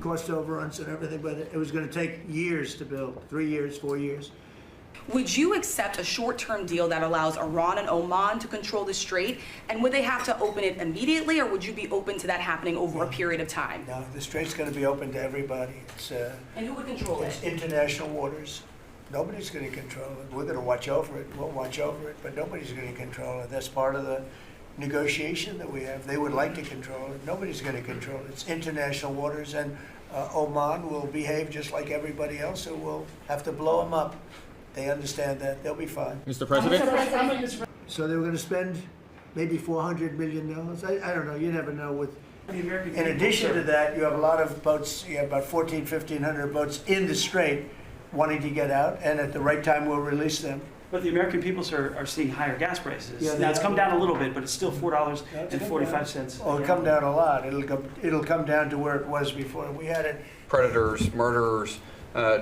cost overruns and everything, but it was going to take years to build, 3 years, 4 years. Would you accept a short-term deal that allows Iran and Oman to control the strait? And would they have to open it immediately, or would you be open to that happening over a period of time? No, the strait's going to be open to everybody. And who would control it? It's international waters. Nobody's going to control it. We're going to watch over it. We'll watch over it, but nobody's going to control it. That's part of the negotiation that we have. They would like to control it. Nobody's going to control it. It's international waters, and Oman will behave just like everybody else, so we'll have to blow them up. They understand that. They'll be fine. Mr. President? So they were going to spend maybe $400 million. I don't know. You never know. In addition to that, you have a lot of boats. You have about 1,500 boats in the strait wanting to get out, and at the right time we'll release them. But the American people are seeing higher gas prices. Yeah, now it's come down a little bit, but it's still $4.45. Oh, it'll come down a lot. It'll come down to where it was before. We had it. Predators, murderers,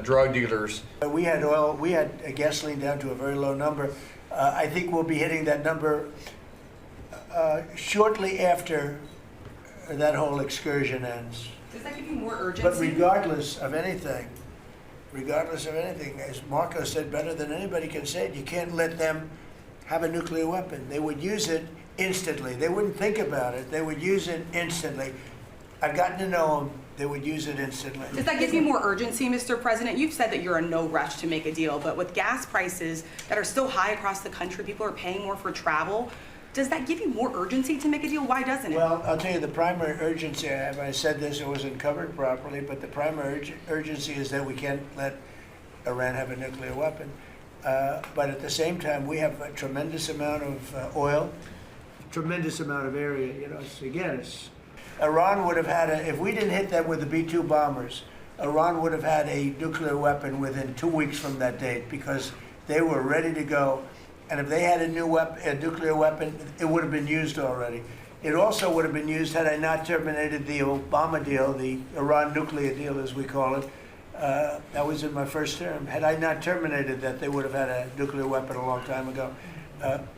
drug dealers. We had oil. We had gasoline down to a very low number. I think we'll be hitting that number shortly after that whole excursion ends. Does that give you more urgency? But regardless of anything, as Marco said better than anybody can say it, you can't let them have a nuclear weapon. They would use it instantly. They wouldn't think about it. They would use it instantly. I've gotten to know them. They would use it instantly. Does that give you more urgency, Mr. President? You've said that you're in no rush to make a deal, but with gas prices that are still high across the country, people are paying more for travel. Does that give you more urgency to make a deal? Why doesn't it? Well, I'll tell you, the primary urgency I have, I said this, it wasn't covered properly, but the primary urgency is that we can't let Iran have a nuclear weapon. But at the same time, we have a tremendous amount of oil, tremendous amount of area. You know, Iran would have had if we didn't hit them with the B-2 bombers, Iran would have had a nuclear weapon within 2 weeks from that date because they were ready to go. And if they had a nuclear weapon, it would have been used already. It also would have been used had I not terminated the Obama deal, the Iran nuclear deal, as we call it. That was in my first term. Had I not terminated that, they would have had a nuclear weapon a long time ago.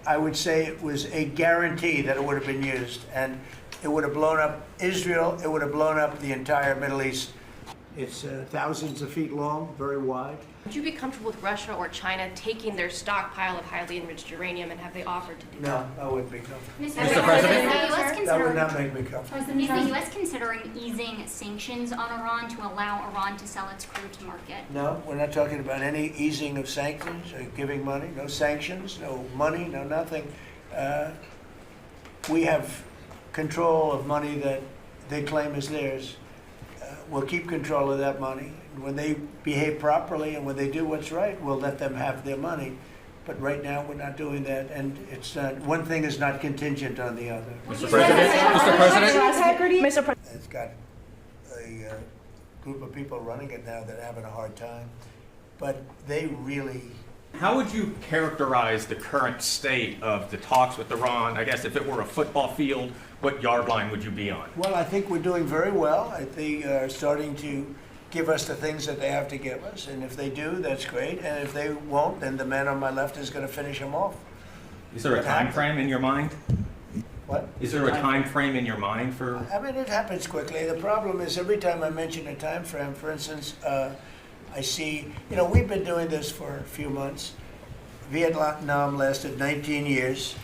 I would say it was a guarantee that it would have been used. And it would have blown up Israel. It would have blown up the entire Middle East. It's thousands of feet long, very wide. Would you be comfortable with Russia or China taking their stockpile of highly enriched uranium, and have they offered to do that? No, I wouldn't be comfortable. Mr. President? That would not make me comfortable. Is the U.S. considering easing sanctions on Iran to allow Iran to sell its crude to market? No, we're not talking about any easing of sanctions or giving money. No sanctions, no money, no nothing. We have control of money that they claim is theirs. We'll keep control of that money. When they behave properly and when they do what's right, we'll let them have their money. But right now, we're not doing that, and it's one thing is not contingent on the other. Mr. President? Mr. President? It's got a group of people running it now that are having a hard time, but they really. How would you characterize the current state of the talks with Iran? I guess if it were a football field, what yard line would you be on? Well, I think we're doing very well. I think they're starting to give us the things that they have to give us, and if they do, that's great. And if they won't, then the man on my left is going to finish them off. Is there a time frame in your mind? What? Is there a time frame in your mind for? I mean, it happens quickly. The problem is every time I mention a time frame, for instance, I see, we've been doing this for a few months. Vietnam lasted 19 years.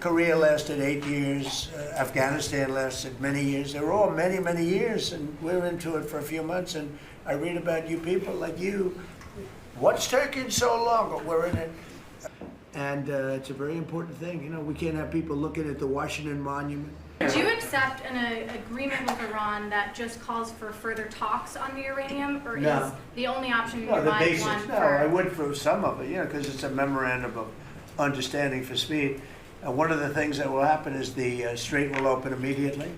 Korea lasted 8 years. Afghanistan lasted many years. They were all many, many years, and we're into it for a few months. And I read about you people like you. What's taking so long? But we're in it. And it's a very important thing. We can't have people looking at the Washington Monument. Would you accept an agreement with Iran that just calls for further talks on the uranium, or No. is the only option in No, your the mind basics. one No, for? I would for some of it, because it's a memorandum of understanding for speed. One of the things that will happen is the strait will open immediately,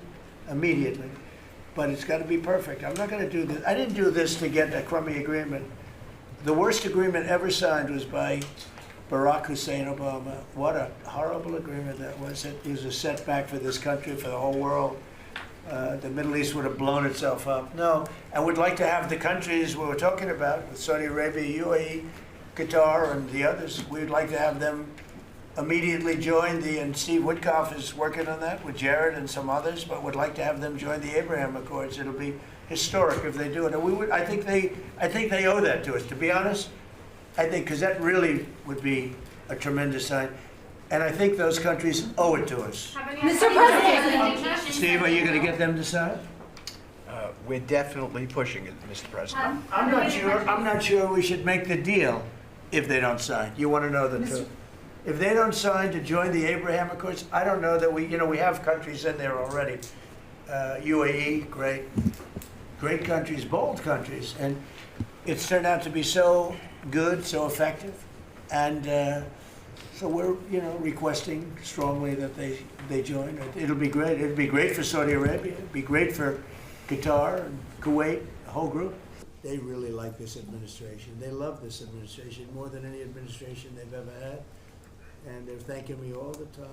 but it's got to be perfect. I'm not going to do this. I didn't do this to get a crummy agreement. The worst agreement ever signed was by Barack Hussein Obama. What a horrible agreement that was. It was a setback for this country, for the whole world. The Middle East would have blown itself up. No, I would like to have the countries we were talking about, with Saudi Arabia, UAE, Qatar, and the others, we'd like to have them immediately join and Steve Woodcock is working on that with Jared and some others, but would like to have them join the Abraham Accords. It'll be historic if they do it. And I think they owe that to us, to be honest. I think, because that really would be a tremendous sign. And I think those countries owe it to us. Mr. President. Steve, are you going to get them to sign? We're definitely pushing it, Mr. President. I'm not sure we should make the deal if they don't sign. You want to know the truth? If they don't sign to join the Abraham Accords, I don't know that we have countries in there already. UAE, great countries, bold countries, and it's turned out to be so good, so effective, and so we're requesting strongly that they join. It'll be great. It'll be great for Saudi Arabia. It'll be great for Qatar and Kuwait, the whole group. They really like this administration. They love this administration more than any administration they've ever had. And they're thanking me all the time.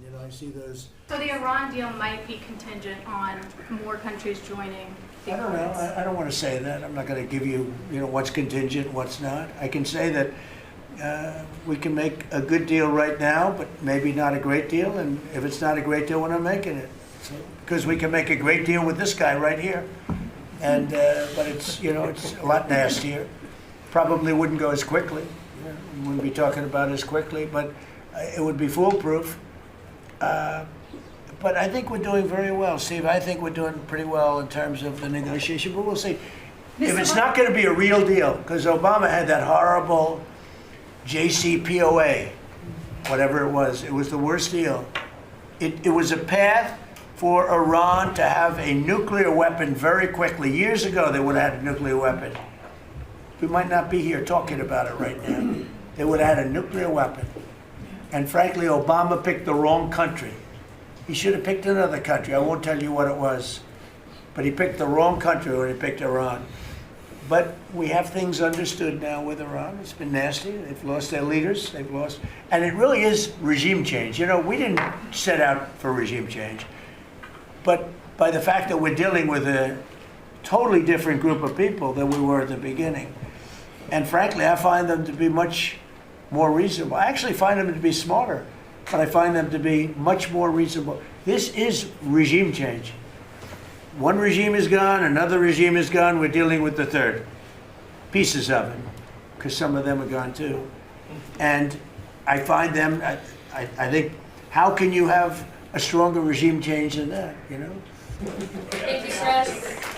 And, I see those. So the Iran deal might be contingent on more countries joining the I don't know. Accords. I don't want to say that. I'm not going to give you, what's contingent, what's not. I can say that we can make a good deal right now, but maybe not a great deal. And if it's not a great deal, we're not making it. So, because we can make a great deal with this guy right here. And, but it's a lot nastier. Probably wouldn't go as quickly. We wouldn't be talking about it as quickly, but it would be foolproof. But I think we're doing very well, Steve. I think we're doing pretty well in terms of the negotiation, but we'll see. If it's not going to be a real deal, because Obama had that horrible JCPOA, whatever it was the worst deal. It was a path for Iran to have a nuclear weapon very quickly. Years ago, they would have had a nuclear weapon. We might not be here talking about it right now. They would have had a nuclear weapon. And frankly, Obama picked the wrong country. He should have picked another country. I won't tell you what it was. But he picked the wrong country when he picked Iran. But we have things understood now with Iran. It's been nasty. They've lost their leaders. And it really is regime change. We didn't set out for regime change. But by the fact that we're dealing with a totally different group of people than we were at the beginning. And frankly, I find them to be much more reasonable. I actually find them to be smarter, but I find them to be much more reasonable. This is regime change. One regime is gone, another regime is gone, we're dealing with the third. Pieces of it, because some of them are gone too. And I find them, I think, how can you have a stronger regime change than that, Thank you, Stress.